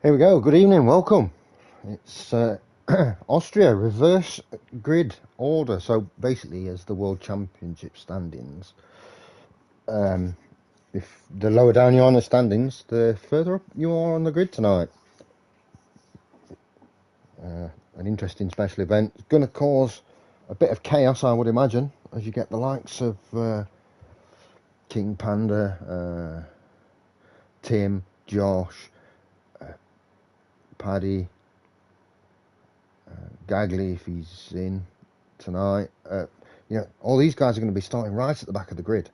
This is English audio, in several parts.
Here we go. Good evening. Welcome. It's Austria reverse grid order. So basically, as the World Championship standings, um, if the lower down you are on the standings, the further up you are on the grid tonight. An interesting special event. It's going to cause a bit of chaos, I would imagine, as you get the likes of King Panda, Tim, Josh, Paddy, Gagley if he's in tonight. All these guys are going to be starting right at the back of the grid,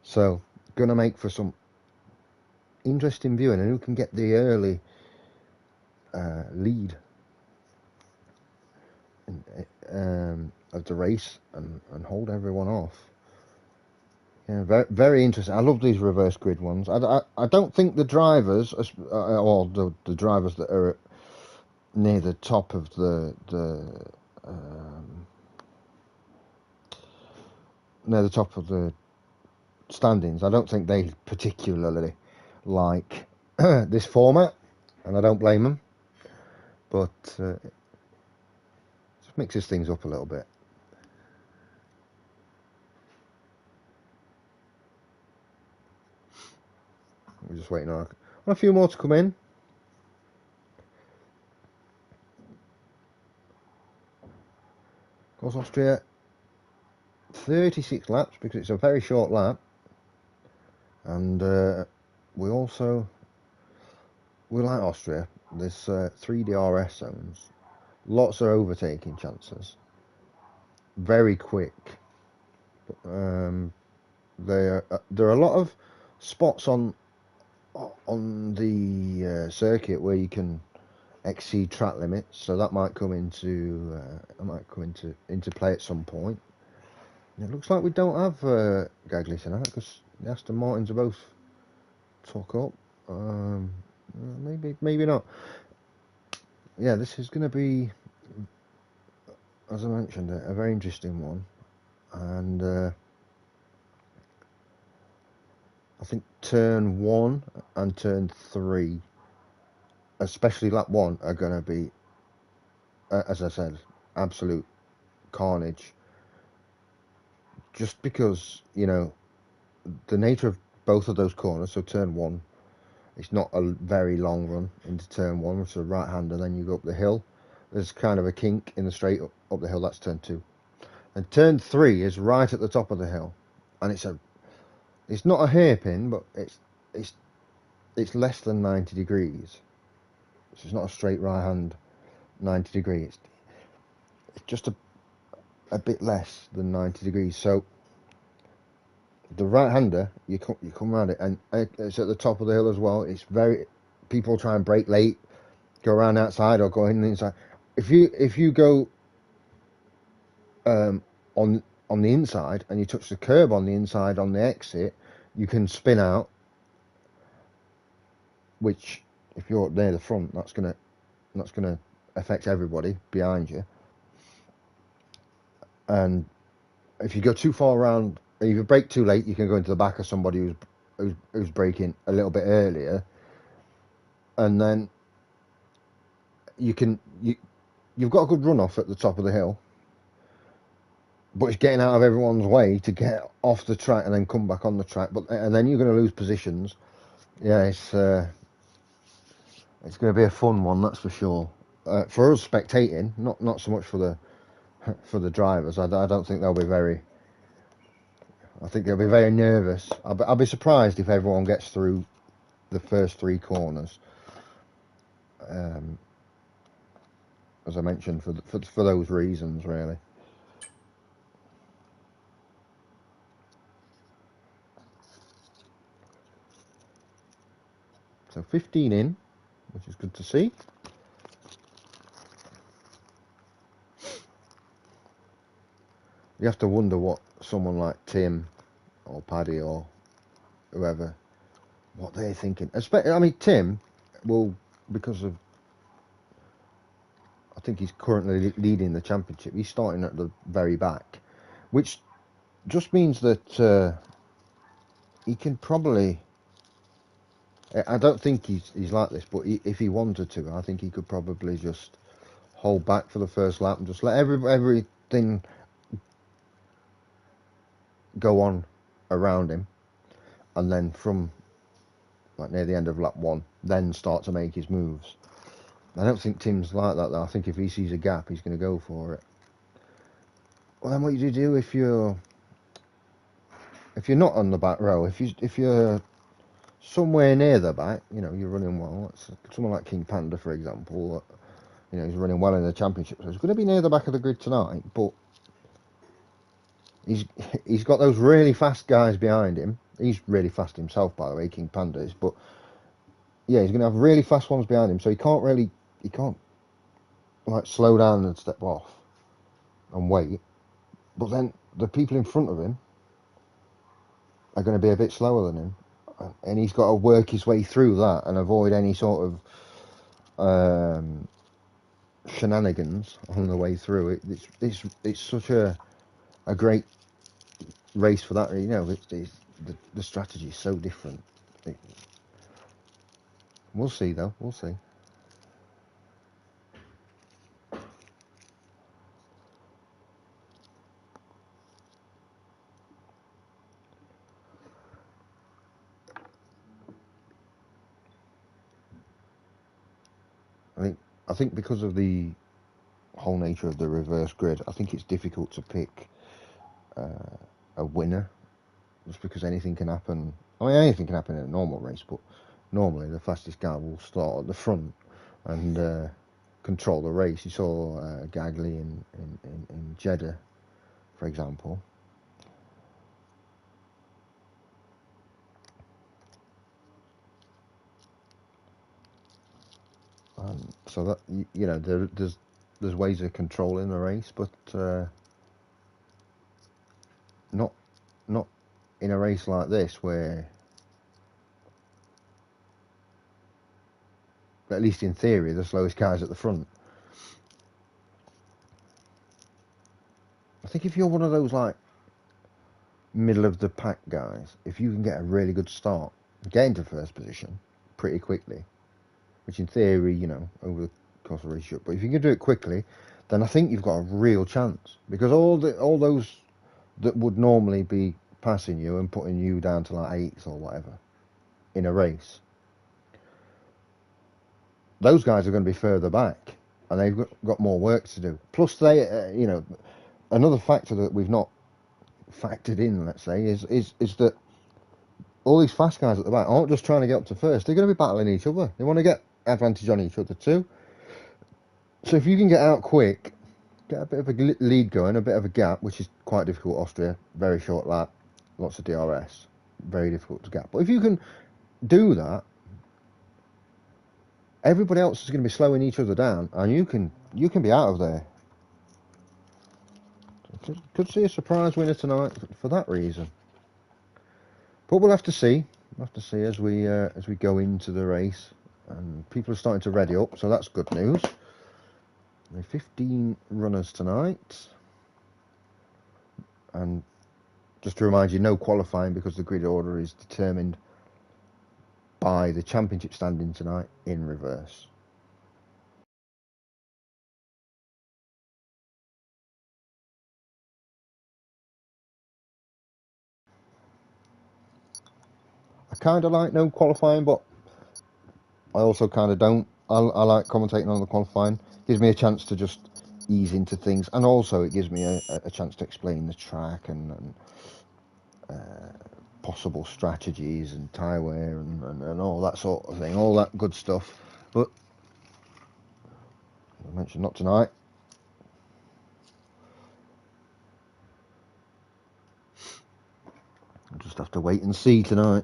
so going to make for some interesting viewing, and who can get the early lead of the race and hold everyone off. Yeah, very, very interesting. I love these reverse grid ones. I don't think the drivers, or the drivers that are near the top of near the top of the standings, I don't think they particularly like this format, and I don't blame them, but it just mixes things up a little bit. We're just waiting on a few more to come in. Of course, Austria 36 laps because it's a very short lap, and we like Austria. There's 3 DRS zones, lots of overtaking chances, very quick. There are a lot of spots on the circuit where you can exceed track limits, so that might come into play at some point. It looks like we don't have Gagley tonight because the Aston Martins are both took up. Maybe not. Yeah, this is going to be, as I mentioned, a very interesting one, and I think turn 1 and turn 3, especially lap 1, are going to be, as I said, absolute carnage. Just because, the nature of both of those corners, so turn 1, it's not a very long run into turn 1, which is a right-hander, then you go up the hill. There's kind of a kink in the straight up the hill, that's turn 2. And turn 3 is right at the top of the hill. And it's not a hairpin, but it's less than 90 degrees. So it's not a straight right-hand 90 degrees. It's just a bit less than 90 degrees. So the right-hander, you come around it, and it's at the top of the hill as well. It's people try and brake late, go around outside or go in the inside. If you go on the inside and you touch the curb on the inside on the exit, you can spin out. Which, if you're near the front, that's gonna affect everybody behind you. And if you go too far around, if you brake too late, you can go into the back of somebody who's braking a little bit earlier, and then you've got a good run off at the top of the hill, but it's getting out of everyone's way to get off the track and then come back on the track. And then you're going to lose positions. Yeah, it's going to be a fun one, that's for sure. For us spectating, not so much for the drivers. I don't think they'll be very. I think they'll be very nervous. I'll be surprised if everyone gets through the first 3 corners. As I mentioned, for those reasons, really. So 15 in, which is good to see. You have to wonder what someone like Tim or Paddy or whoever, what they're thinking. I mean, Tim will, because of, I think he's currently leading the championship. He's starting at the very back, which just means that he can probably I don't think he's like this, but if he wanted to, I think he could probably just hold back for the first lap and just let everything go on around him, and then from like near the end of lap 1, then start to make his moves. I don't think Tim's like that though. I think if he sees a gap, he's going to go for it. Well, then what do you do if you're not on the back row? If you're somewhere near the back, you know, you're running well. Someone like King Panda, for example. You know, he's running well in the championship, so he's going to be near the back of the grid tonight. But he's got those really fast guys behind him. He's really fast himself, by the way, King Panda is. But yeah, he's going to have really fast ones behind him, so he can't like slow down and step off and wait. But then the people in front of him are going to be a bit slower than him, and he's got to work his way through that and avoid any sort of shenanigans on the way through. It's such a great race for that. You know, the strategy is so different. We'll see though. We'll see. I think because of the whole nature of the reverse grid, I think it's difficult to pick a winner, just because anything can happen. I mean, anything can happen in a normal race, but normally the fastest guy will start at the front and control the race. You saw Gagli in Jeddah, for example. So that, you know, there's ways of controlling the race, but not in a race like this where, at least in theory, the slowest car's at the front. I think if you're one of those like middle of the pack guys, if you can get a really good start, get into first position pretty quickly, which in theory, you know, over the course of the race, but if you can do it quickly, then I think you've got a real chance, because all those that would normally be passing you and putting you down to like 8th or whatever in a race, those guys are going to be further back and they've got more work to do. Plus, they, you know, another factor that we've not factored in, let's say, is that all these fast guys at the back aren't just trying to get up to first. They're going to be battling each other. They want to get advantage on each other too. So if you can get out quick, get a bit of a lead going, a bit of a gap, which is quite difficult. Austria, very short lap, lots of DRS, very difficult to gap. But if you can do that, everybody else is going to be slowing each other down, and you can be out of there. Could see a surprise winner tonight for that reason. But we'll have to see. We'll have to see as we go into the race, and people are starting to ready up, so that's good news. There are 15 runners tonight, and just to remind you, no qualifying because the grid order is determined by the championship standing tonight in reverse. I kind of like no qualifying, but I also kind of don't. I like commentating on the qualifying. It gives me a chance to just ease into things, and also it gives me a chance to explain the track and possible strategies and tyre wear and all that sort of thing, all that good stuff. But I mentioned not tonight. I'll just have to wait and see tonight.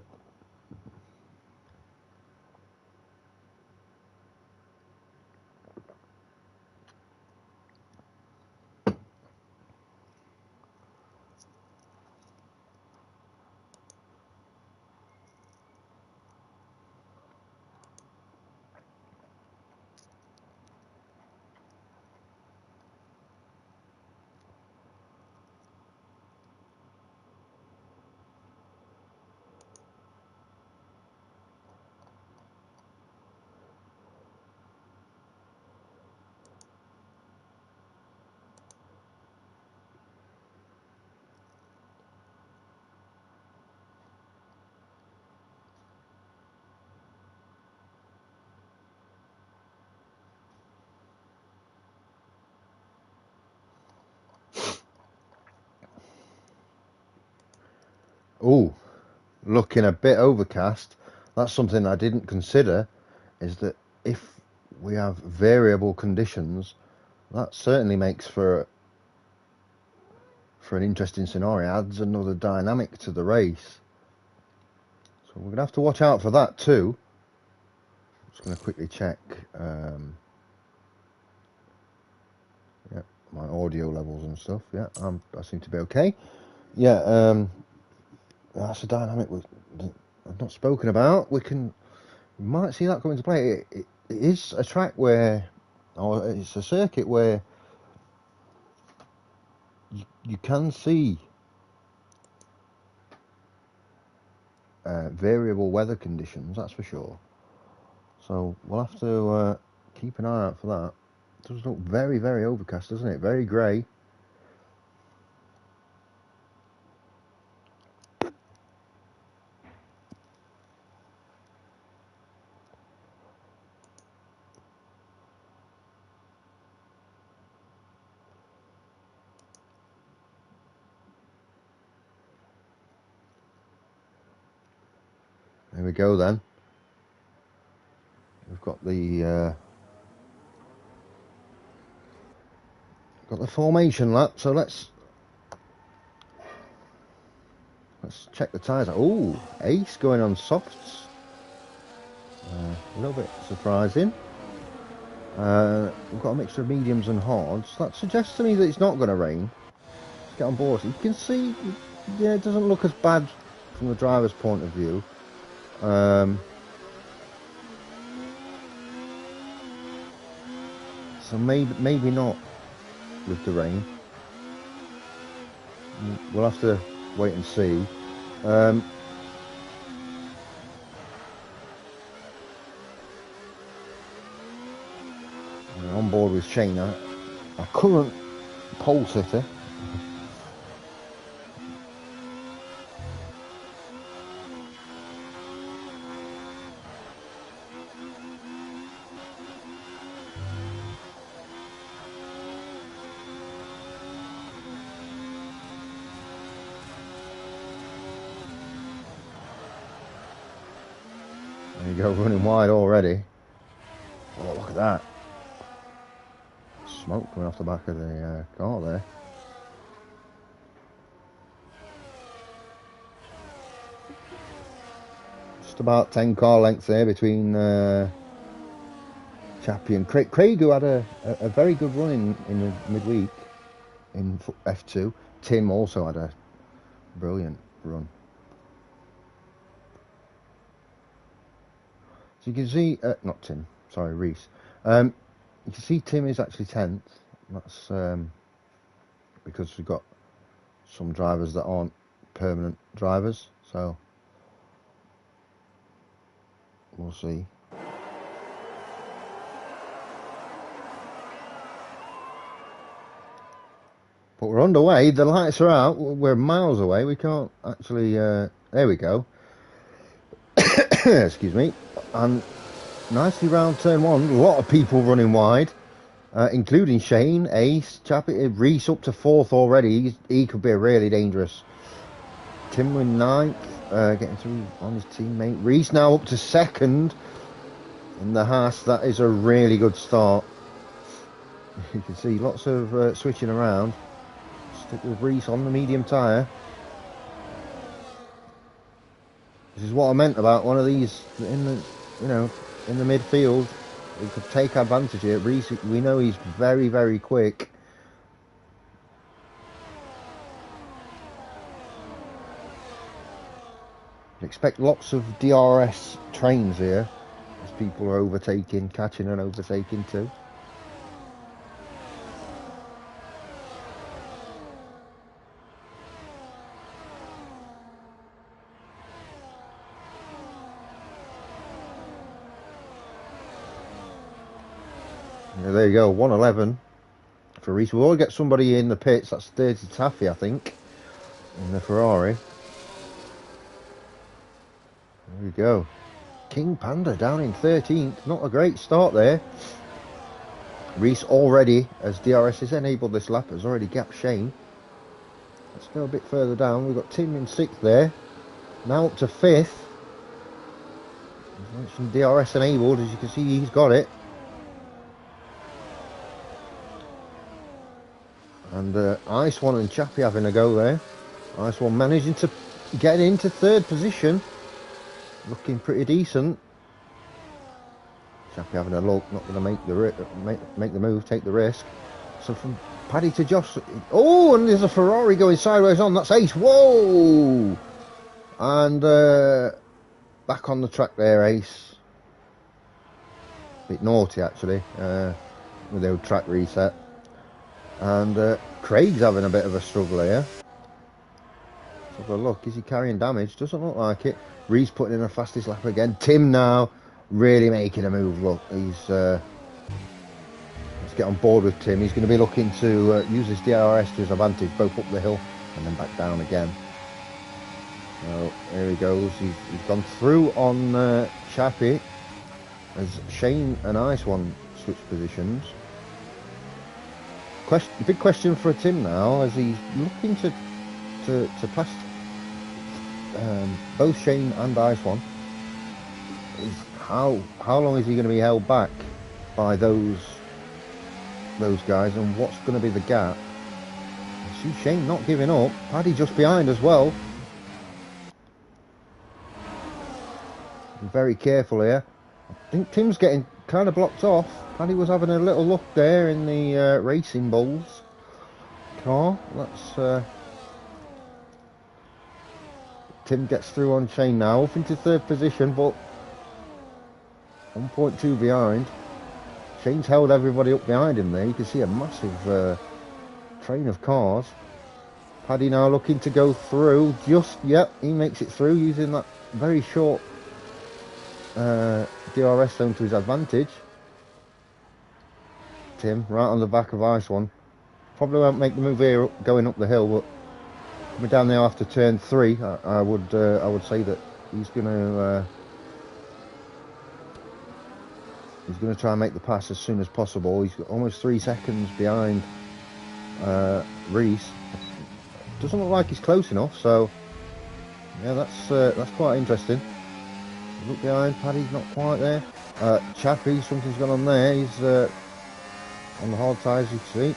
Oh, looking a bit overcast. That's something I didn't consider, is that if we have variable conditions, that certainly makes for an interesting scenario, adds another dynamic to the race. So we're going to have to watch out for that too. I'm just going to quickly check yeah, my audio levels and stuff. Yeah, I seem to be okay. Yeah, that's a dynamic I've not spoken about. We might see that come into play. It is a track where, or it's a circuit where you can see variable weather conditions, that's for sure. So we'll have to keep an eye out for that. It does look very, very overcast, doesn't it? Very grey. There we go then. We've got the formation lap, so let's check the tyres. Oh, Ace going on softs. A little bit surprising. We've got a mixture of mediums and hards. That suggests to me that it's not going to rain. Let's get on board. You can see, yeah, it doesn't look as bad from the driver's point of view. So maybe not with the rain. We'll have to wait and see. We're on board with Shane, our current pole sitter. There you go, running wide already. Oh, look at that. Smoke coming off the back of the car there. Just about 10 car lengths there between Chappie and Craig, who had a very good run in the midweek in F2. Tim also had a brilliant run. So you can see, not Tim, sorry, Reese. You can see Tim is actually 10th. That's because we've got some drivers that aren't permanent drivers, so we'll see. But we're underway, the lights are out, we're miles away, we can't actually, there we go. Excuse me. And nicely round turn one, a lot of people running wide, including Shane, Ace, Chappie, Reese up to 4th already. He could be a really dangerous. Tim in 9th, getting through on his teammate. Reese now up to 2nd in the Haas. That is a really good start. You can see lots of switching around. Stick with Reese on the medium tyre. This is what I meant about one of these in the midfield. We could take advantage here. Reese, we know he's very, very quick. Expect lots of DRS trains here as people are overtaking, catching and overtaking too. Yeah, there you go, 1:11 for Reese. We'll all get somebody in the pits. That's 30 Taffy, I think, in the Ferrari. There we go. King Panda down in 13th. Not a great start there. Reese already, as DRS has enabled this lap, has already gapped Shane. Let's go a bit further down. We've got Tim in 6th there. Now up to 5th. Some DRS enabled, as you can see, he's got it. And Ice One and Chappie having a go there. Ice One managing to get into 3rd position, looking pretty decent. Chappie having a look, not going to make the move, take the risk. So from Paddy to Josh. Oh, and there's a Ferrari going sideways on. That's Ace. Whoa! And back on the track there, Ace. Bit naughty actually, with the old track reset. And Craig's having a bit of a struggle here. Let's have a look. Is he carrying damage? Doesn't look like it. Reese putting in a fastest lap again. Tim now really making a move. Look, he's let's get on board with Tim. He's going to be looking to use his DRS to his advantage, both up the hill and then back down again. So here he goes. He's gone through on Chappie as Shane and Ice One switch positions. Big question for Tim now, as he's looking to pass both Shane and Ice One. Is how long is he going to be held back by those guys, and what's going to be the gap? I see Shane not giving up. Paddy just behind as well. Be very careful here. I think Tim's getting kind of blocked off. Paddy was having a little look there in the Racing Bulls car. That's Tim gets through on Shane now, up into 3rd position, but 1.2 behind. Shane's held everybody up behind him there. You can see a massive train of cars. Paddy now looking to go through. Yep, he makes it through using that very short DRS zone to his advantage. Tim right on the back of Ice One. Probably won't make the move here going up the hill, but coming down there after turn 3, I would say that he's going to try and make the pass as soon as possible. He's got almost 3 seconds behind Reese. Doesn't look like he's close enough, so yeah, that's quite interesting. Look behind, Paddy's not quite there. Chappie, something's gone on there. He's on the hard tyres, you can see.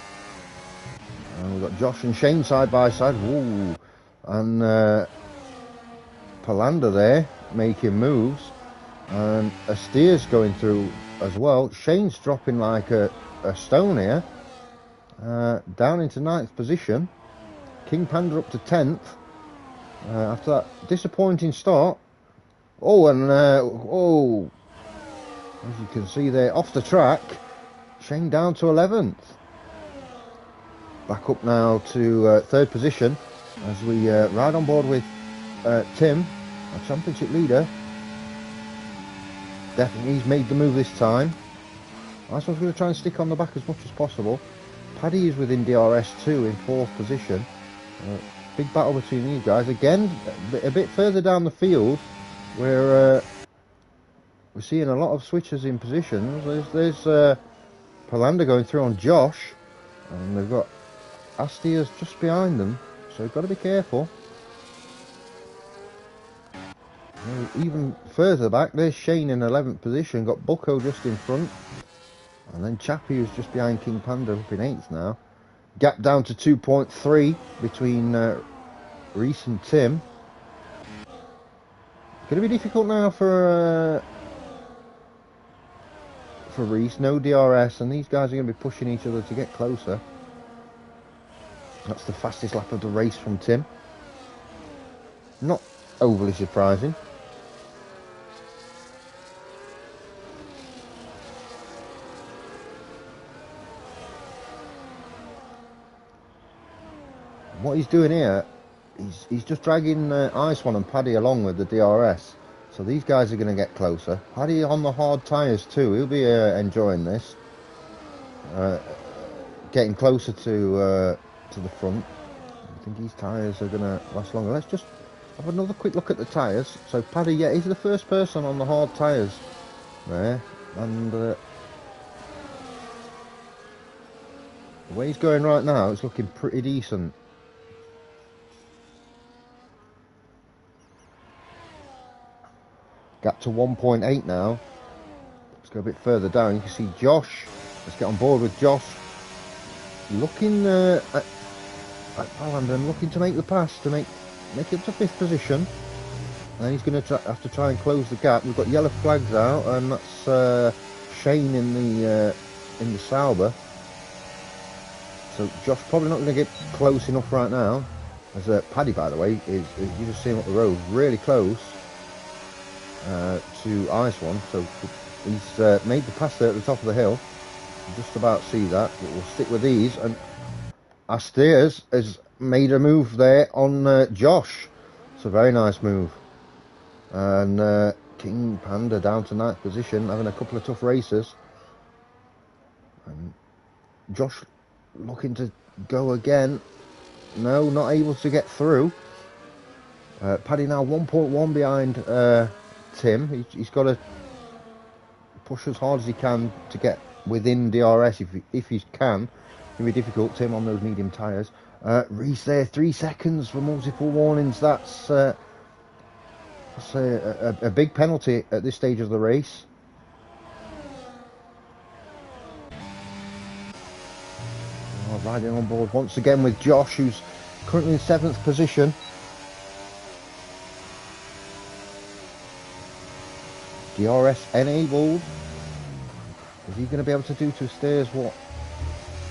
And we've got Josh and Shane side by side. Woo! And Palanda there making moves. And Astia's going through as well. Shane's dropping like a stone here. Down into 9th position. King Panda up to 10th. After that disappointing start. Oh, and as you can see there, off the track. Shane down to 11th. Back up now to 3rd position as we ride on board with Tim, our championship leader. Definitely he's made the move this time. Ice One's going to try and stick on the back as much as possible. Paddy is within DRS 2 in 4th position. Big battle between these guys. Again, a bit further down the field where we're seeing a lot of switches in positions. There's Palanda going through on Josh, and they've got Astia's just behind them, so you've got to be careful. Even further back, there's Shane in 11th position, got Bucko just in front, and then Chappie, who's just behind King Panda, up in 8th now. Gap down to 2.3 between Reese and Tim. Going to be difficult now for Reese, no DRS, and these guys are going to be pushing each other to get closer. That's the fastest lap of the race from Tim. Not overly surprising. What he's doing here, he's just dragging Ice One and Paddy along with the DRS. So these guys are going to get closer. Paddy on the hard tyres too. He'll be enjoying this. Getting closer to the front. I think his tyres are going to last longer. Let's just have another quick look at the tyres. So Paddy, yeah, he's the first person on the hard tyres there. And the way he's going right now, it's looking pretty decent. Gap to 1.8 now. Let's go a bit further down. You can see Josh. Let's get on board with Josh. Looking at Palander and looking to make the pass to make it up to 5th position. And then he's going to have to try and close the gap. We've got yellow flags out, and that's Shane in the Sauber. So Josh probably not going to get close enough right now. As Paddy, by the way, is you just see him up the road, really close to Ice One. So he's made the pass there at the top of the hill. Just about see that, but we'll stick with these. And Astiers has made a move there on Josh. It's a very nice move. And King Panda down to 9th position, having a couple of tough races. And Josh looking to go again. No, not able to get through. Paddy now 1.1 behind Tim. He's got to push as hard as he can to get within DRS if he can. It'll be difficult. Tim on those medium tyres. Reese there, 3 seconds for multiple warnings. That's a big penalty at this stage of the race. Riding on board once again with Josh, who's currently in 7th position. DRS enabled. Is he going to be able to do to Astiers what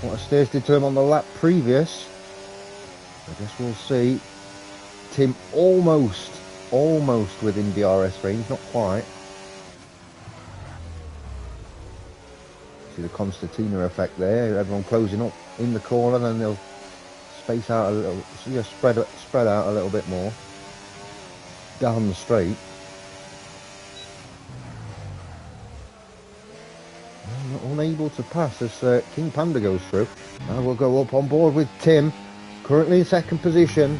Astiers did to him on the lap previous? I guess we'll see. Tim almost within DRS range, not quite. See the Constantina effect there, everyone closing up in the corner, then they'll space out a little, so you spread out a little bit more down the straight. Unable to pass as King Panda goes through. Now we'll go up on board with Tim, currently in 2nd position.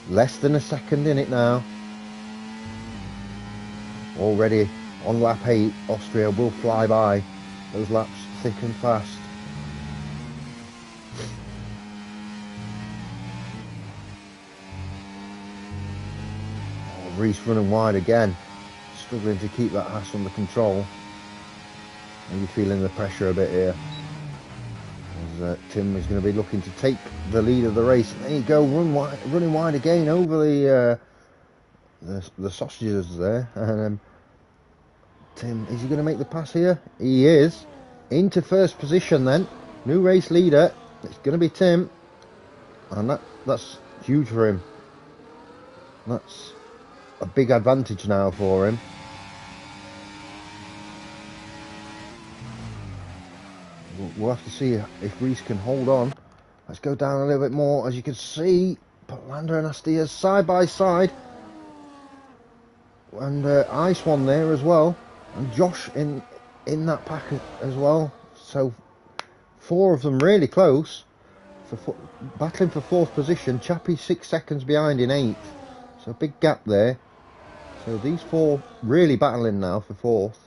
Less than a second in it now. Already on lap 8, Austria will fly by. Those laps thick and fast. Oh, Reese running wide again. Struggling to keep that Haas under control. Maybe feeling the pressure a bit here. As Tim is going to be looking to take the lead of the race. There you go, running wide again over the sausages there. And Tim, is he going to make the pass here? He is. Into 1st position then. New race leader. It's going to be Tim. And that's huge for him. That's a big advantage now for him. We'll have to see if Reese can hold on. Let's go down a little bit more. As you can see, Palander and Astiers side by side. And Ice One there as well. And Josh in that pack as well. So 4 of them really close. Battling for 4th position. Chappie 6 seconds behind in 8th. So a big gap there. So these 4 really battling now for 4th.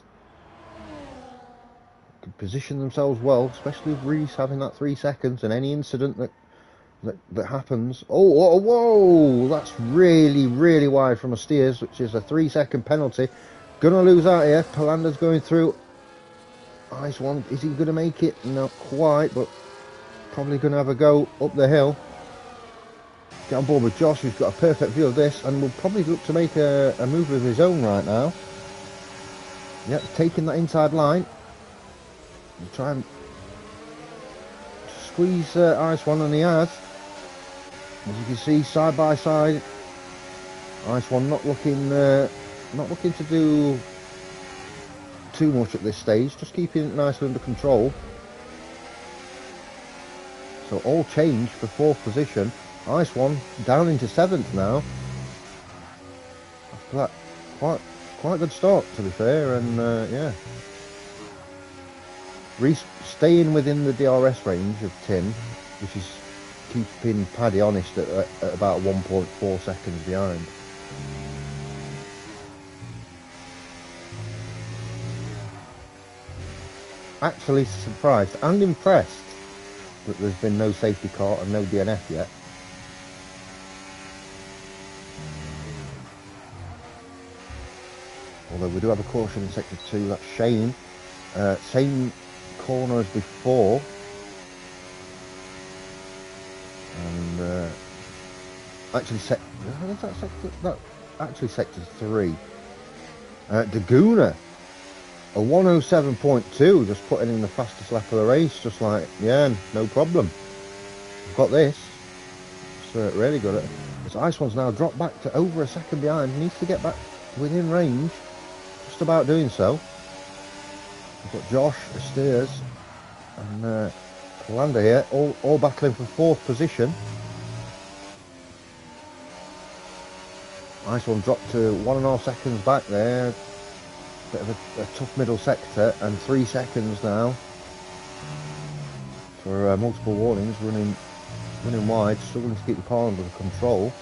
Could position themselves well, especially with Reese having that 3 seconds, and any incident that happens. Oh, whoa! That's really wide from Astiers, which is a 3-second penalty. Gonna lose out here. Palander's going through. Ice One, is he gonna make it? Not quite, but probably gonna have a go up the hill. Get on board with Josh, who's got a perfect view of this, and will probably look to make a move of his own right now. Yep, taking that inside line. Try and squeeze Ice One, and he has. As you can see, side by side, Ice One not looking to do too much at this stage, just keeping it nicely under control. So all change for 4th position. Ice One down into 7th now. After that, quite a good start, to be fair, and yeah. Reese staying within the DRS range of Tim, which is keeping Paddy honest at about 1.4 seconds behind. Actually surprised and impressed that there's been no safety car and no DNF yet. Although we do have a caution in sector 2. That's Shane. Same corner as before. And actually, actually sector 3. Daguna, a 107.2, just putting in the fastest lap of the race. Just like, yeah, no problem. I've got this. It's really good. This Ice One's now dropped back to over a second behind. Needs to get back within range. Just about doing so. We've got Josh, Steers, and Palander here, all battling for 4th position. Ice One dropped to 1.5 seconds back there. Bit of a tough middle sector, and 3 seconds now for multiple warnings, running wide, struggling to keep the car under control.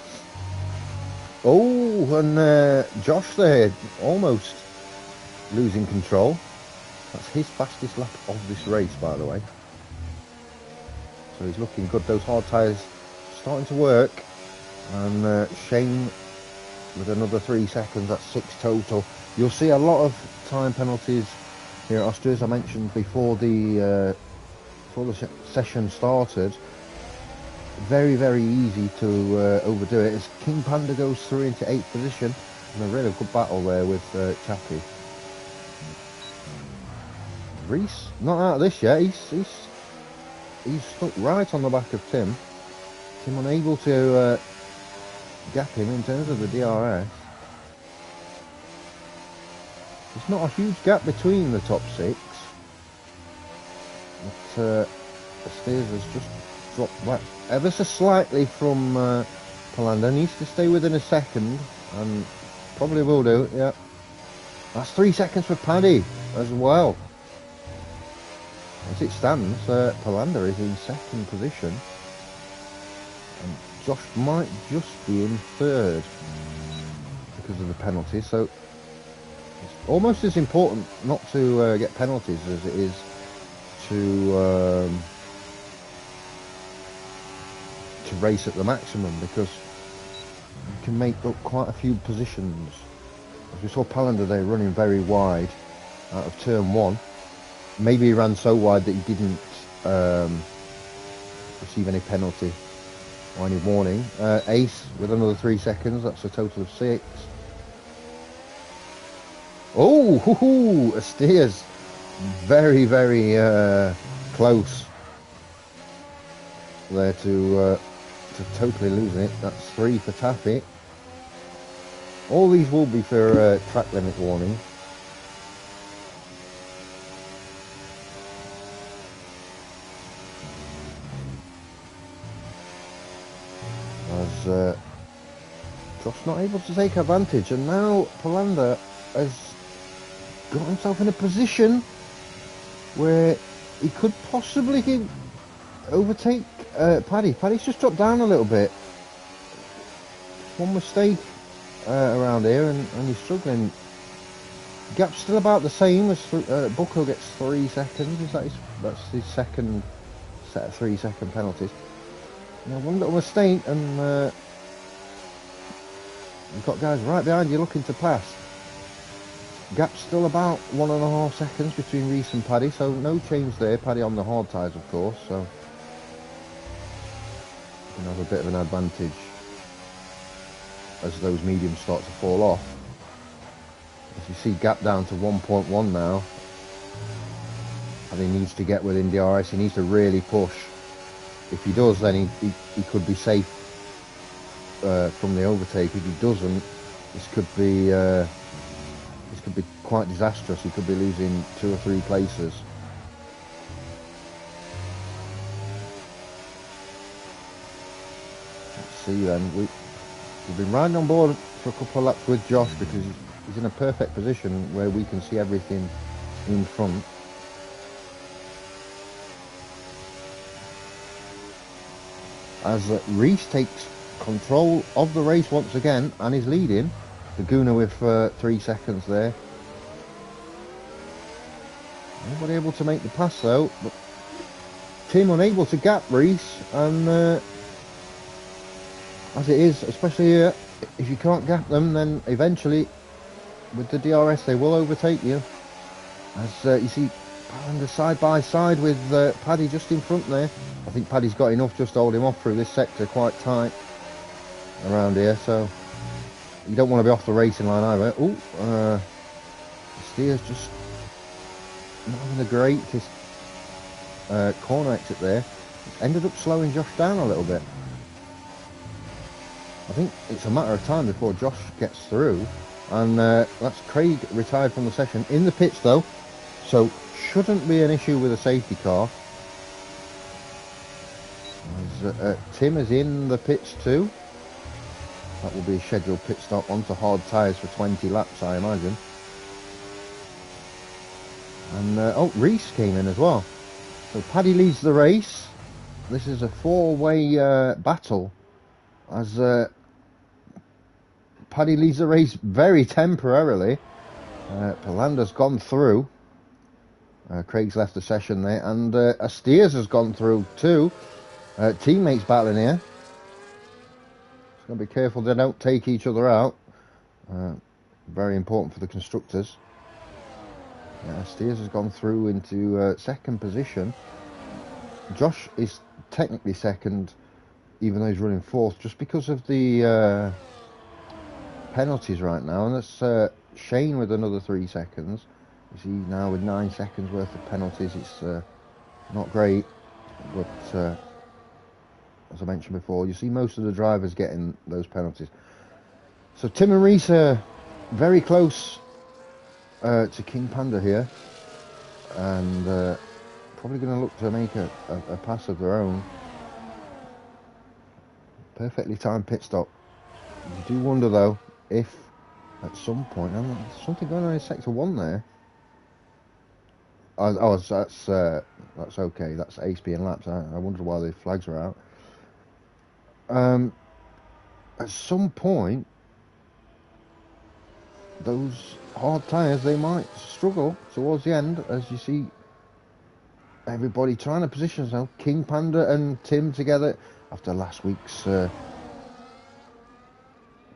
Oh, and Josh there, almost losing control. That's his fastest lap of this race, by the way. So he's looking good. Those hard tyres starting to work. And Shane with another 3 seconds, that's 6 total. You'll see a lot of time penalties here at Austria, as I mentioned before the session started. Very, very easy to overdo it. As King Panda goes through into 8th position, and a really good battle there with Chappie. Reese not out of this yet. He's stuck right on the back of Tim. Tim unable to gap him in terms of the DRS. It's not a huge gap between the top 6, but Steers has just dropped back ever so slightly from Palander. Needs to stay within a second, and probably will do. Yeah, that's 3 seconds for Paddy as well. As it stands, Palander is in 2nd position, and Josh might just be in 3rd because of the penalty. So it's almost as important not to get penalties as it is to race at the maximum, because you can make up quite a few positions. As we saw Palander there running very wide out of turn 1. Maybe he ran so wide that he didn't receive any penalty or any warning. Ace with another 3 seconds, that's a total of 6. Oh, hoo-hoo, Steers very, very close there to totally losing it. That's 3 for Taffy. All these will be for track limit warning. As Josh not able to take advantage, and now Palander has got himself in a position where he could possibly overtake Paddy. Paddy's just dropped down a little bit. One mistake around here, and he's struggling. Gap's still about the same as Bucko gets 3 seconds. That's his second set of 3 second penalties. Now, one little mistake, and you've got guys right behind you looking to pass. Gap's still about 1.5 seconds between Reese and Paddy, so no change there. Paddy on the hard tyres, of course, so you can have a bit of an advantage as those mediums start to fall off. As you see, gap down to 1.1 now, and he needs to get within DRS. He needs to really push. If he does, then he could be safe from the overtake. If he doesn't, this could be quite disastrous. He could be losing 2 or 3 places. Let's see then. We've been riding on board for a couple of laps with Josh because he's in a perfect position where we can see everything in front. As Reese takes control of the race once again and is leading. Laguna with 3 seconds there. Nobody able to make the pass though, but Tim unable to gap Reese, and as it is, especially here, if you can't gap them, then eventually with the DRS, they will overtake you. As you see, Palander side by side with Paddy just in front there. I think Paddy's got enough just to hold him off through this sector, quite tight around here, so you don't want to be off the racing line either. Oh, Steers just not having the greatest corner exit there. It's ended up slowing Josh down a little bit. I think it's a matter of time before Josh gets through, and that's Craig retired from the session in the pits though, so shouldn't be an issue with a safety car. As, Tim is in the pits too. That will be a scheduled pit stop onto hard tyres for 20 laps, I imagine. And oh, Reese came in as well. So Paddy leads the race. This is a four-way battle, as Paddy leads the race very temporarily. Palander's gone through. Craig's left the session there, and Steers has gone through too. Teammates battling here. Just got to be careful they don't take each other out. Very important for the constructors. Steers has gone through into second position. Josh is technically second, even though he's running fourth, just because of the penalties right now. And that's Shane with another 3 seconds. You see now with 9 seconds worth of penalties, it's not great. But as I mentioned before, you see most of the drivers getting those penalties. So Tim and Reese are very close to King Panda here, and probably going to look to make a pass of their own. Perfectly timed pit stop. You do wonder though if at some point, and there's something going on in sector 1 there. Oh, that's okay. That's ace being laps. I wondered why the flags were out. At some point, those hard tyres, they might struggle towards the end, as you see everybody trying to position themselves. King Panda and Tim together after last week's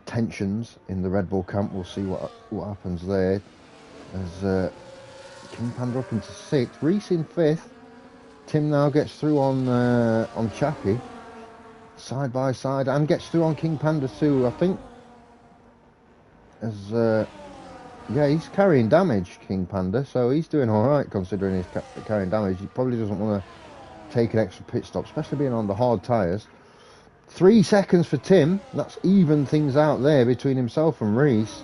tensions in the Red Bull camp. We'll see what happens there. As King Panda up into 6th, Reese in 5th. Tim now gets through on Chappie, side by side, and gets through on King Panda too. I think as yeah, he's carrying damage, King Panda, so he's doing all right considering he's carrying damage. He probably doesn't want to take an extra pit stop, especially being on the hard tyres. 3 seconds for Tim. That's even things out there between himself and Reese.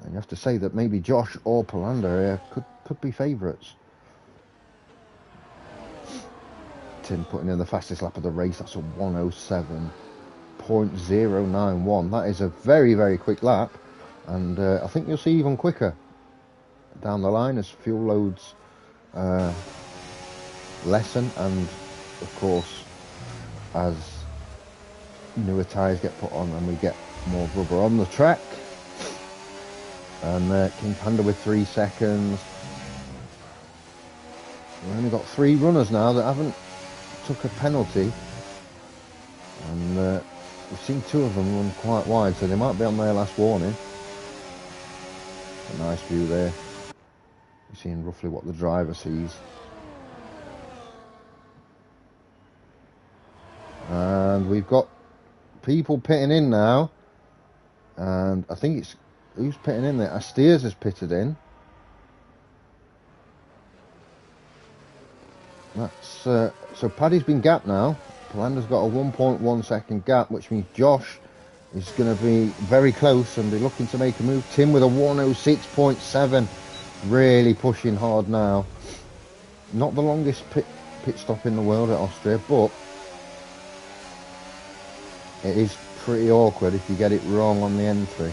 And you have to say that maybe Josh or Palander could be favourites. Tim putting in the fastest lap of the race. That's a 107.091. That is a very, very quick lap. And I think you'll see even quicker down the line as fuel loads lessen, and of course as newer tyres get put on and we get more rubber on the track. And King Panda with 3 seconds. We've only got 3 runners now that haven't took a penalty, and we've seen 2 of them run quite wide, so they might be on their last warning. A nice view there. You're seeing roughly what the driver sees. And we've got people pitting in now, and I think it's who's pitting in there. Steers has pitted in. That's so Paddy's been gapped now. Palander's got a 1.1 second gap, which means Josh is going to be very close and be looking to make a move. Tim with a 106.7, really pushing hard now. Not the longest pit stop in the world at Austria, but it is pretty awkward if you get it wrong on the entry,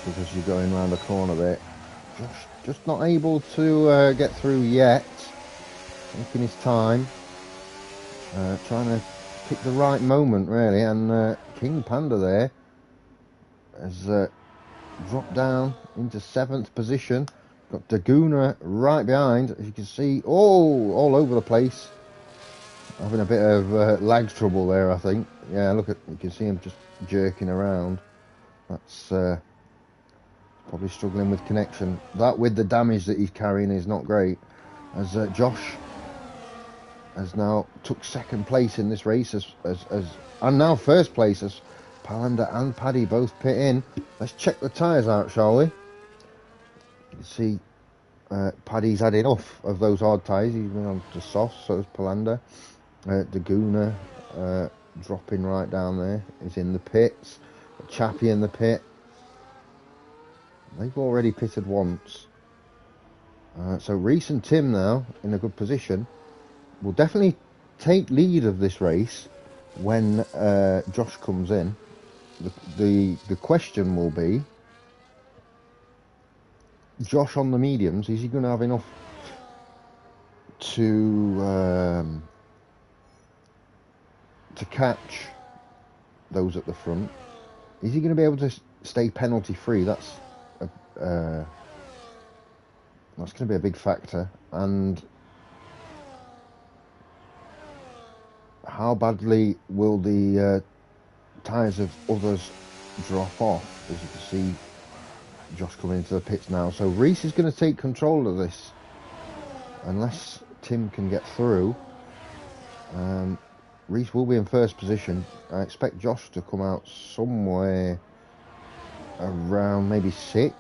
because you're going around the corner there. Just not able to get through yet. Taking his time, trying to pick the right moment really, and King Panda there has dropped down into 7th position. Got Daguna right behind, as you can see, all over the place. Having a bit of lag trouble there, I think. Yeah, look, you can see him just jerking around. That's Probably struggling with connection. That, with the damage that he's carrying, is not great. As Josh has now took second place in this race, and now first place as Palander and Paddy both pit in. Let's check the tyres out, shall we? You can see Paddy's had enough of those hard tyres. He's been on to soft, so is Palander. Daguna dropping right down there. He's in the pits. Chappie in the pit. They've already pitted once. So Reese and Tim now in a good position. Will definitely take lead of this race when Josh comes in. The question will be, Josh on the mediums, is he going to have enough to catch those at the front? Is he going to be able to stay penalty free? That's going to be a big factor. And how badly will the tyres of others drop off? As you can see, Josh coming into the pits now. So Reese is going to take control of this. Unless Tim can get through, Reese will be in first position. I expect Josh to come out somewhere around maybe 6th.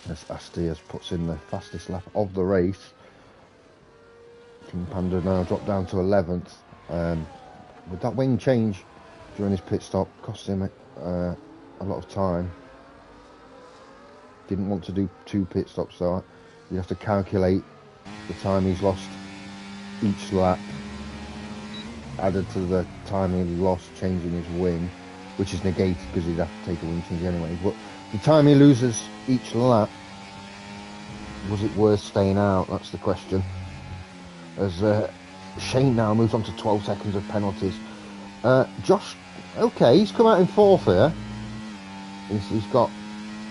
As Astias puts in the fastest lap of the race. King Panda now dropped down to 11th. With that wing change during his pit stop, cost him a lot of time. Didn't want to do 2 pit stops though. You have to calculate the time he's lost each lap, added to the time he lost changing his wing, which is negated because he'd have to take a wing change anyway. But the time he loses each lap, was it worth staying out? That's the question. As Shane now moves on to 12 seconds of penalties. Josh, okay, he's come out in 4th here. He's got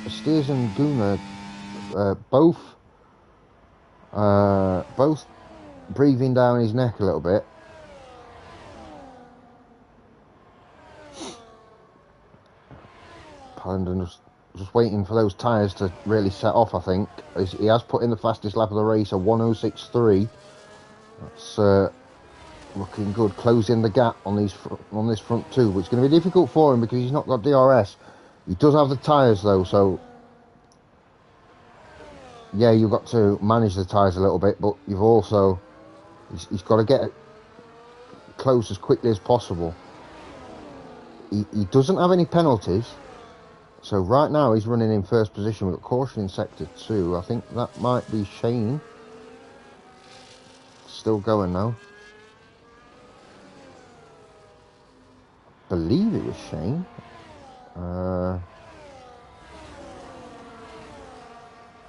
Steers and Guna both breathing down his neck a little bit. Palandon just waiting for those tyres to really set off, I think. He has put in the fastest lap of the race, a 1:06.3. That's looking good, closing the gap on this front two, which is going to be difficult for him because he's not got DRS. He does have the tyres though, so yeah, you've got to manage the tyres a little bit, but you've also he's got to get it close as quickly as possible. He doesn't have any penalties, so right now he's running in first position with a caution in sector 2. I think that might be Shane. Still going now. Believe it was Shane.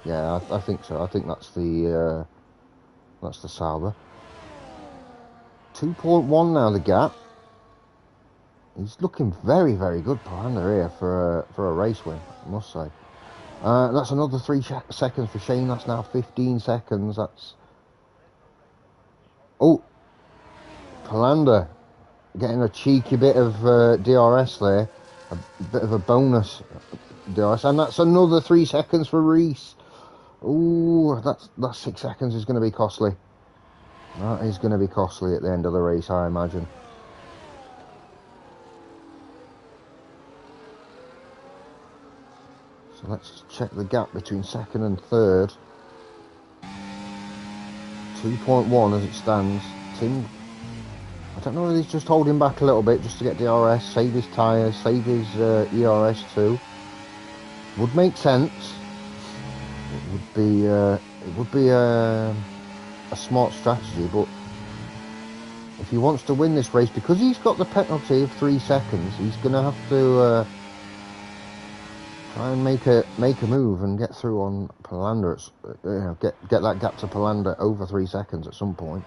Yeah, I think so. I think that's the Sauber. 2.1 now the gap. He's looking very, very good, Palander here for a race win, I must say. That's another 3 seconds for Shane. That's now 15 seconds. That's Palander getting a cheeky bit of DRS there, a bit of a bonus DRS, and that's another 3 seconds for Reese. Ooh, that 6 seconds is going to be costly. That is going to be costly at the end of the race, I imagine. So let's check the gap between second and third. 2.1 as it stands. Tim, I don't know whether he's just holding back a little bit just to get DRS, save his tyres, save his ERS too. Would make sense. It would be a smart strategy, but if he wants to win this race, because he's got the penalty of 3 seconds, he's going to have to try and make a move and get through on Palander. Get that gap to Palander over 3 seconds at some point.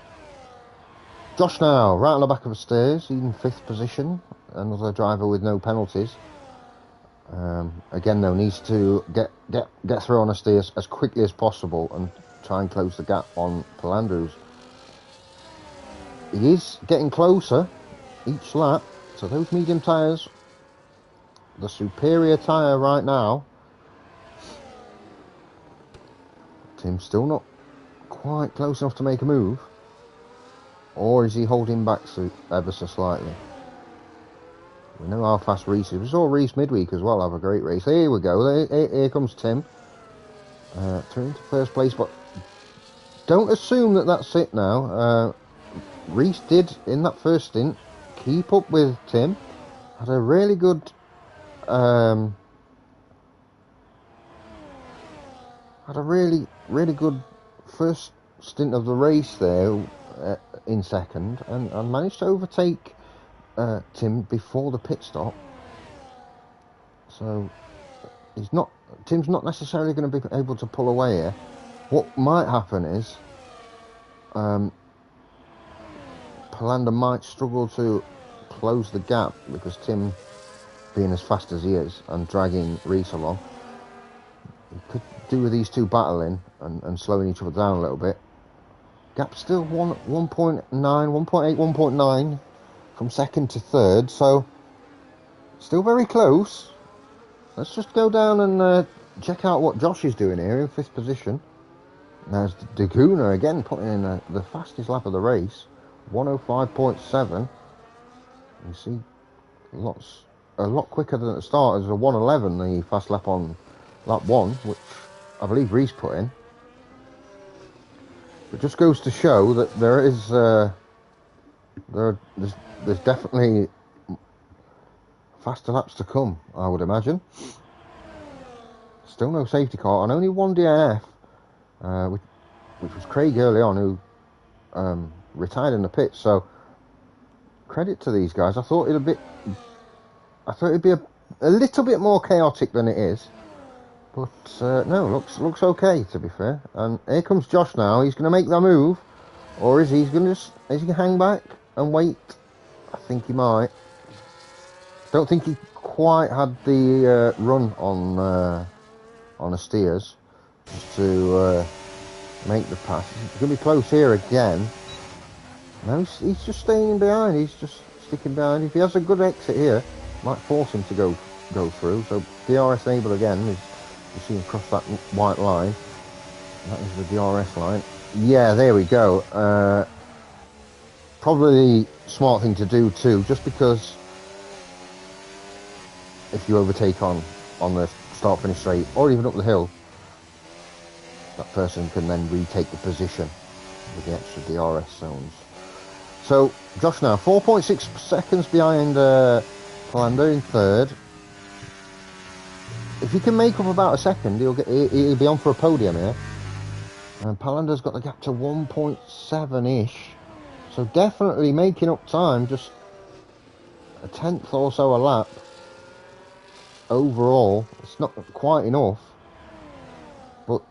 Josh now, right on the back of the stairs, in 5th position. Another driver with no penalties. Again though, needs to get through on a steer as quickly as possible and try and close the gap on Palander. He is getting closer each lap. So those medium tyres, the superior tyre right now. Tim's still not quite close enough to make a move. Or is he holding back ever so slightly? We know how fast Reese is. We saw Reese midweek as well have a great race. Here we go. Here comes Tim. Through into first place, but don't assume that that's it now. Reese did, in that first stint, keep up with Tim. Had a really good... had a really good first stint of the race there in second, and managed to overtake Tim before the pit stop. So Tim's not necessarily going to be able to pull away here. What might happen is Palander might struggle to close the gap, because Tim, being as fast as he is and dragging Reese along, he could do with these two battling and slowing each other down a little bit. Gap still 1.9, 1.8, 1.9 from second to third, so still very close. Let's just go down and check out what Josh is doing here in 5th position. There's Daguna again putting in the fastest lap of the race, 105.7. You see, a lot quicker than at the start. As a 111, the fast lap on lap 1, which I believe Reese put in. It just goes to show that there's definitely faster laps to come, I would imagine. Still no safety car, and only one DNF, which was Craig early on, who retired in the pits. So credit to these guys. I thought it'd be a little bit more chaotic than it is, but no, looks okay, to be fair. And here comes Josh now. He's going to make that move, or is he going to hang back and wait? I think he might. Don't think he quite had the run on a steers just to make the pass. He's going to be close here again. No, he's just staying behind. He's just sticking behind. If he has a good exit here, might force him to go through. So DRS enable again. You see him cross that white line. That is the DRS line. Yeah, there we go. Probably the smart thing to do too, just because if you overtake on the start finish straight or even up the hill, that person can then retake the position with the extra DRS zones. So Josh now 4.6 seconds behind Palander in third. If he can make up about a second, he'll be on for a podium here. And Palander's got the gap to 1.7-ish. So definitely making up time, just a tenth or so a lap. Overall, it's not quite enough. But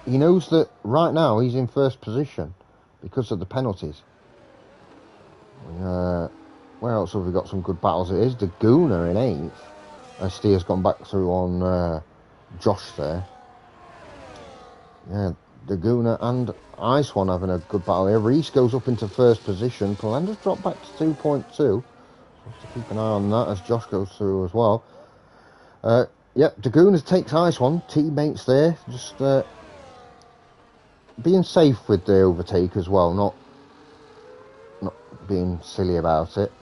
he knows that right now he's in first position because of the penalties. Where else have we got some good battles? It is Daguna in 8th. Steer's gone back through on Josh there. Yeah, Daguna and Ice One having a good battle here. Reese goes up into first position. Palander's dropped back to 2.2. So have to keep an eye on that as Josh goes through as well. Yep, Daguna takes Ice One. Teammates there, just being safe with the overtake as well, not being silly about it.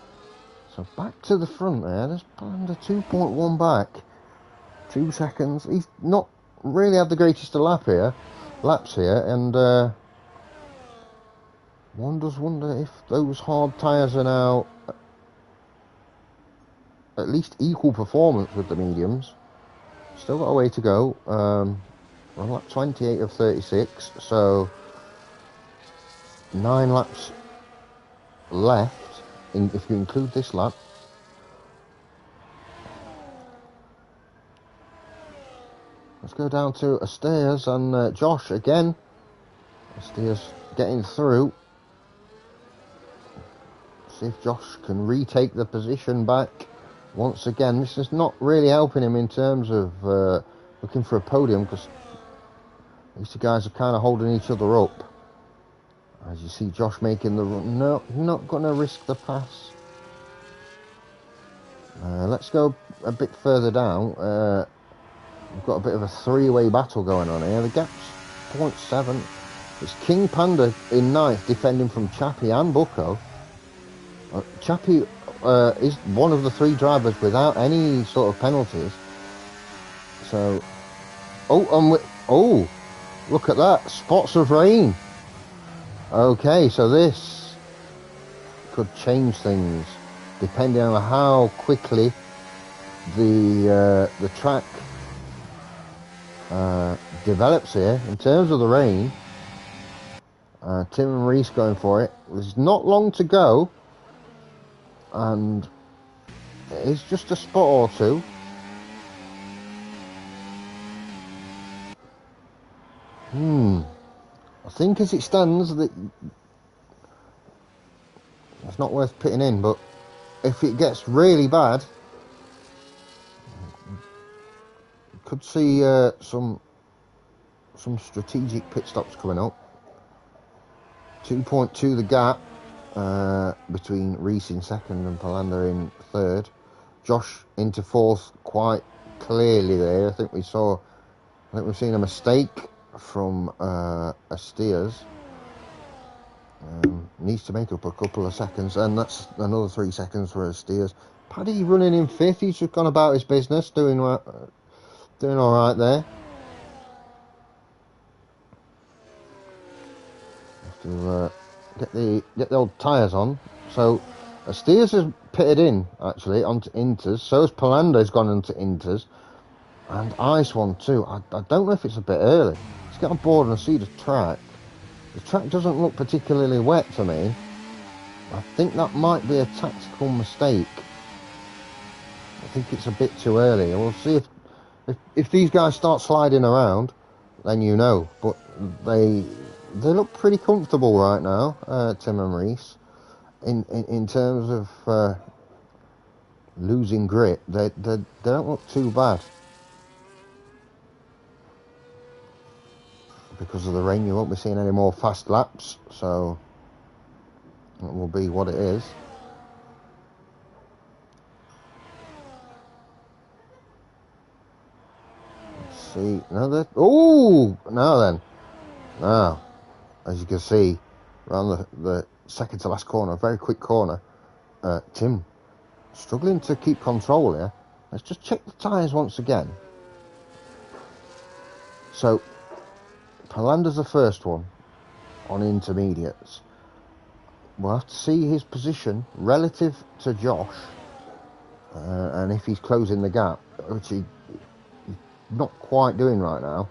So back to the front there. There's Palander 2.1 back. 2 seconds. He's not really had the greatest of laps here, and one does wonder if those hard tyres are now at least equal performance with the mediums. Still got a way to go. We're on lap 28 of 36, so 9 laps left. If you include this lap. Let's go down to Astairs and Josh again. Astairs getting through. See if Josh can retake the position back once again. This is not really helping him in terms of looking for a podium, because these two guys are kind of holding each other up. As you see Josh making the run. No, not going to risk the pass. Let's go a bit further down. We've got a bit of a three-way battle going on here. The gap's 0.7. It's King Panda in ninth, defending from Chappie and Bucko. Chappie is one of the three drivers without any sort of penalties. So, oh, look at that, spots of rain. Okay, so this could change things depending on how quickly the track develops here. In terms of the rain, Tim and Reese going for it. There's not long to go, and it's just a spot or two. I think as it stands, that it's not worth pitting in, but if it gets really bad, you could see some strategic pit stops coming up. 2.2 the gap between Reese in second and Palander in third. Josh into fourth quite clearly there. I think we've seen a mistake from Astia's. Needs to make up a couple of seconds, and that's another 3 seconds for Astia's. Paddy running in fifth. He's just gone about his business, doing all right there. Have to get the old tyres on. So Astia's has pitted in actually onto Inters. So has Palander's gone into Inters, and Ice one too. I don't know if it's a bit early. Let's get on board and see the track. The track doesn't look particularly wet to me. I think that might be a tactical mistake. I think it's a bit too early. We'll see if these guys start sliding around, then you know. But they look pretty comfortable right now, Tim and Reese. In terms of losing grip, they don't look too bad. Because of the rain, you won't be seeing any more fast laps, so it will be what it is. Let's see. Now, as you can see, around the second to last corner, a very quick corner, Tim struggling to keep control here. Let's just check the tyres once again. So, Palander's the first one on intermediates. We'll have to see his position relative to Josh, and if he's closing the gap, which he's not quite doing right now.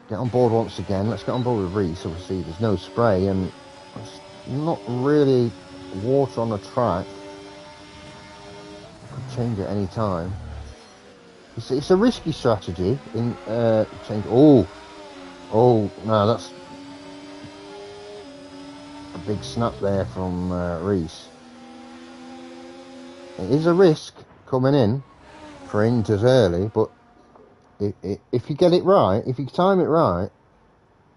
Get on board once again. Let's get on board with Reese. Obviously, there's no spray, and there's not really water on the track. Could change at any time. It's a risky strategy in change. Oh, no, that's a big snap there from Reese. It is a risk coming in for Inters early, but if you get it right, if you time it right,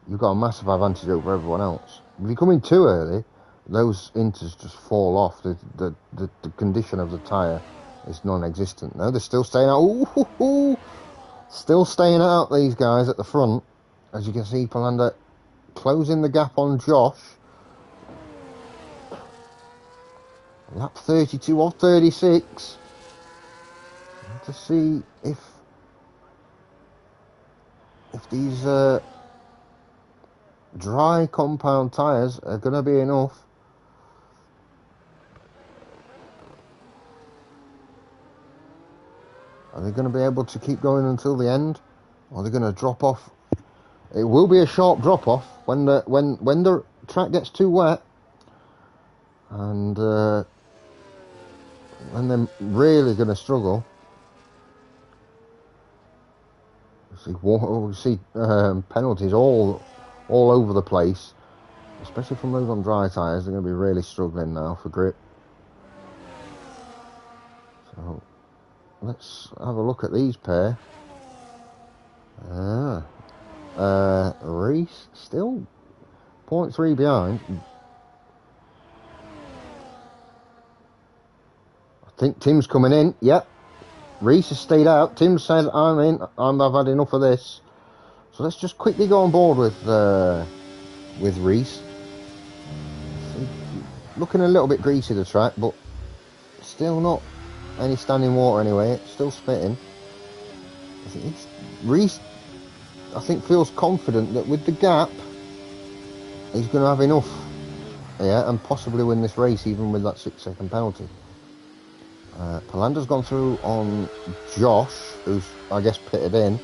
you've got a massive advantage over everyone else. If you come in too early, those Inters just fall off. The condition of the tyre is non-existent. No, they're still staying out. Still staying out, these guys at the front. As you can see, Palander closing the gap on Josh. Lap 32 of 36. To see if these dry compound tyres are going to be enough. Are they going to be able to keep going until the end? Or are they going to drop off? It will be a sharp drop off when the track gets too wet, and when they're really going to struggle. We see penalties all over the place, especially from those on dry tyres. They're going to be really struggling now for grip. So let's have a look at these pair. Reese still 0.3 behind. I think Tim's coming in. Yep. Reese has stayed out. Tim said, I'm in. I've had enough of this. So let's just quickly go on board with Reese. Looking a little bit greasy, the track, but still not any standing water anyway. It's still spitting. Reese, I think, feels confident that with the gap, he's going to have enough. Yeah, and possibly win this race even with that 6-second penalty. Palander's gone through on Josh, who's, I guess, pitted in.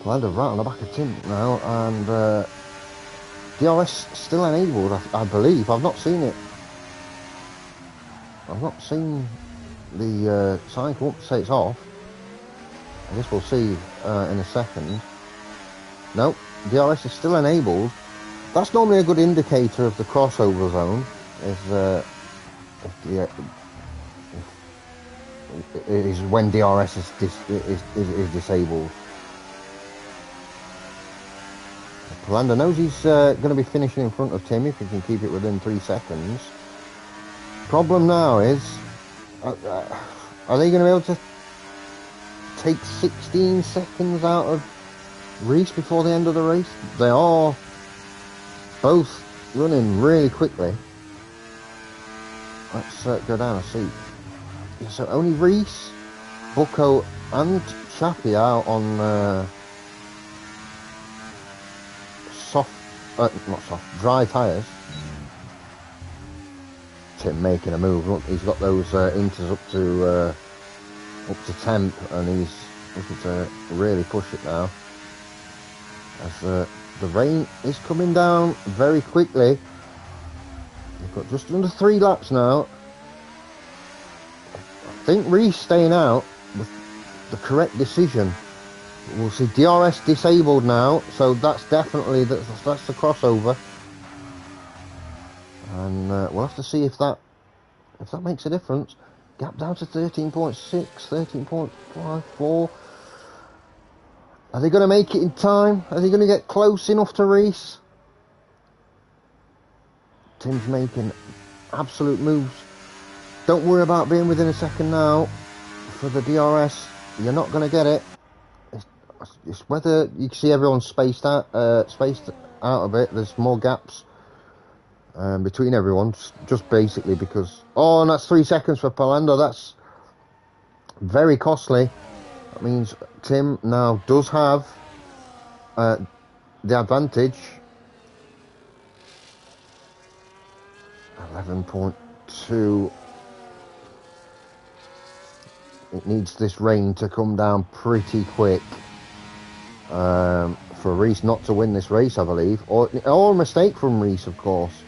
Palander right on the back of Tim now, and DRS still enabled, I believe. I've not seen it. I've not seen the sign come up to say it's off. I guess we'll see in a second. Nope, DRS is still enabled. That's normally a good indicator of the crossover zone. Is when DRS is disabled. Palander knows he's going to be finishing in front of Tim if he can keep it within 3 seconds. Problem now is, are they going to be able to take 16 seconds out of Reese before the end of the race? They are both running really quickly. Let's go down a seat. So only Reese, Bucco and Chappie out on dry tyres. Tim making a move. Look, he's got those inters up to temp, and he's looking to really push it now. As the rain is coming down very quickly. We've got just under 3 laps now. I think Reese staying out was the correct decision. We'll see DRS disabled now, so that's definitely that's the crossover, and we'll have to see if that makes a difference. Gap down to 13.6, 13.54. Are they going to make it in time? Are they going to get close enough to Reese? Tim's making absolute moves. Don't worry about being within a second now for the DRS. You're not going to get it. It's whether you can see everyone spaced out a bit. There's more gaps between everyone, just basically because. Oh, and that's 3 seconds for Palander. That's very costly. That means Tim now does have the advantage. 11.2. It needs this rain to come down pretty quick for Reese not to win this race, I believe, or a mistake from Reese, of course.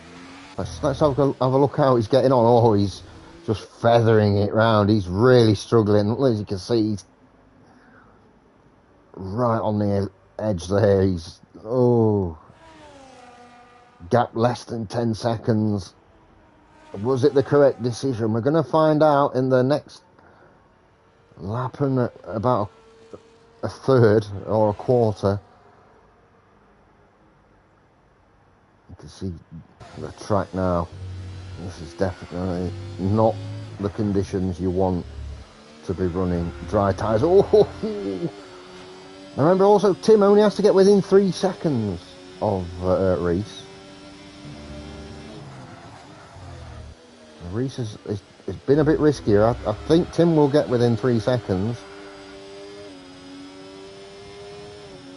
Let's have a look how he's getting on. Oh, he's just feathering it round. He's really struggling. As you can see, he's right on the edge there. He's gap less than 10 seconds. Was it the correct decision? We're going to find out in the next lap and about a third or a quarter. You can see the track now. This is definitely not the conditions you want to be running dry tyres. Oh! Remember also, Tim only has to get within 3 seconds of Reese. Reese has been a bit riskier. I think Tim will get within 3 seconds.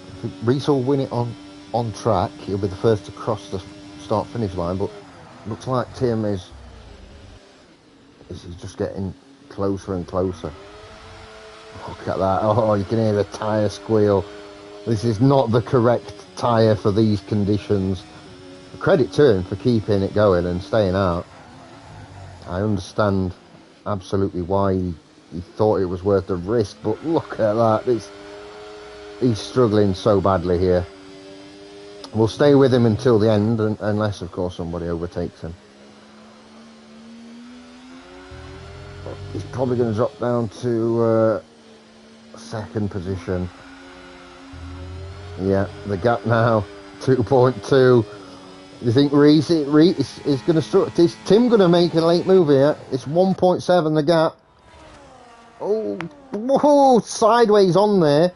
I think Reese will win it on track. He'll be the first to cross the start-finish line, but looks like Tim is just getting closer and closer. Look at that. Oh, you can hear the tyre squeal. This is not the correct tyre for these conditions. Credit to him for keeping it going and staying out. I understand absolutely why he thought it was worth the risk, but look at that. He's struggling so badly here. We'll stay with him until the end, unless, of course, somebody overtakes him. He's probably going to drop down to second position. Yeah, the gap now, 2.2. You think Reese is going to start? Is Tim going to make a late move here? It's 1.7 the gap. Oh, whoa, sideways on there.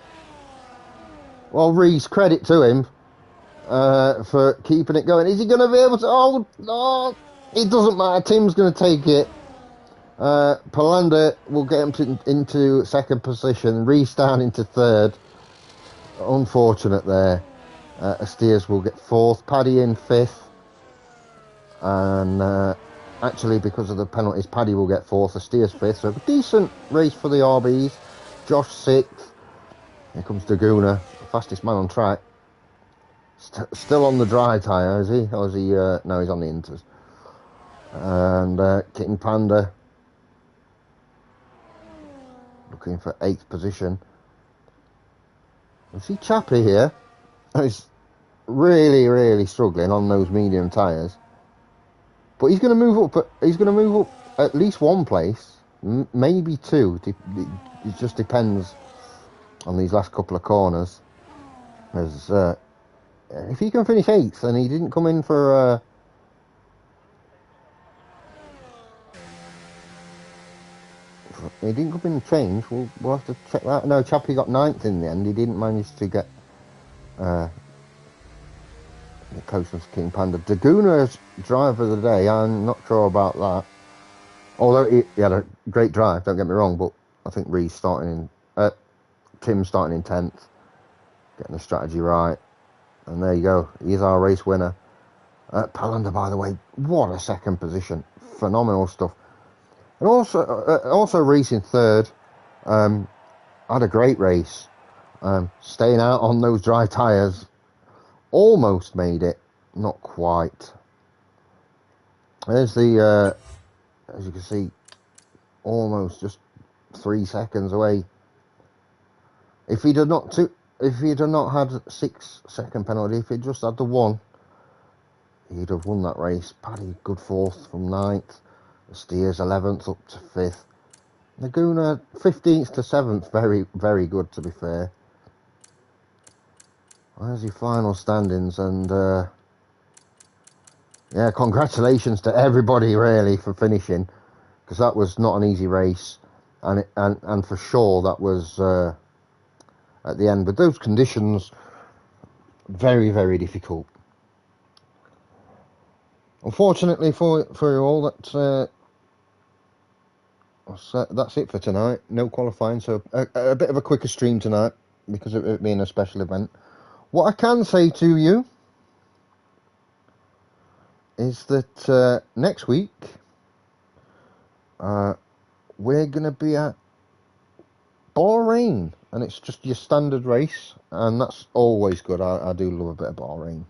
Well, Reese, credit to him for keeping it going. Is he going to be able to? Oh, no, it doesn't matter. Tim's going to take it. Palander will get him into second position. Reese down into third. Unfortunate there. Astiers will get fourth. Paddy in fifth. And actually, because of the penalties, Paddy will get fourth. Astiers fifth. So a decent race for the RBs. Josh sixth. Here comes Daguna, the fastest man on track. Still on the dry tyre, is he? Or is he? No, he's on the inters. And King Panda looking for 8th position. You see Chappie here. He's really, really struggling on those medium tyres. But he's going to move up. He's going to move up at least one place, maybe two. It just depends on these last couple of corners. As if he can finish 8th, and he didn't come in for. He didn't come in change. We'll have to check that. No, Chappie got 9th in the end. He didn't manage to get close to King Panda. Daguna's driver of the day, I'm not sure about that. Although he had a great drive, don't get me wrong, but I think Reese starting in, Tim starting in 10th, getting the strategy right. And there you go, he's our race winner. Palander, by the way, what a second position. Phenomenal stuff. And also Reese in third, had a great race. Staying out on those dry tyres. Almost made it, not quite. There's the, as you can see, almost just 3 seconds away. If he'd have not had 6-second penalty, if he'd just had the 1, he'd have won that race. Paddy, good 4th from 9th. Steers 11th up to 5th. Laguna 15th to 7th, very, very good to be fair. There's your final standings, and yeah, congratulations to everybody really for finishing, because that was not an easy race, and for sure that was at the end with those conditions very, very difficult. Unfortunately for you all, that's it for tonight. No qualifying, so a bit of a quicker stream tonight because of it being a special event. What I can say to you is that next week we're going to be at Bahrain, and it's just your standard race, and that's always good. I do love a bit of Bahrain.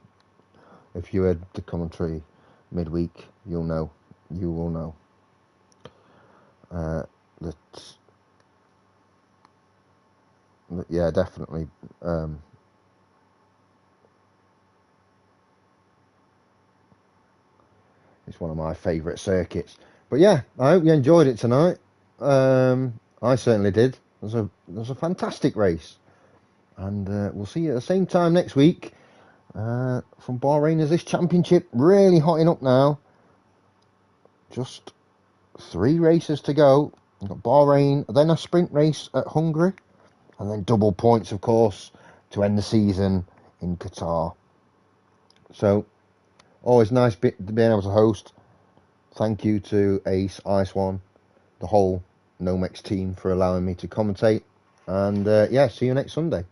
If you heard the commentary midweek, you will know that yeah, definitely it's one of my favourite circuits. But yeah, I hope you enjoyed it tonight. I certainly did. It was a fantastic race, and we'll see you at the same time next week from Bahrain as this championship really hotting up now. Just 3 races to go. We've got Bahrain, then a sprint race at Hungary, and then double points, of course, to end the season in Qatar. So, always nice being able to host. Thank you to Ace, Ice One, the whole NOMEX team for allowing me to commentate. And yeah, see you next Sunday.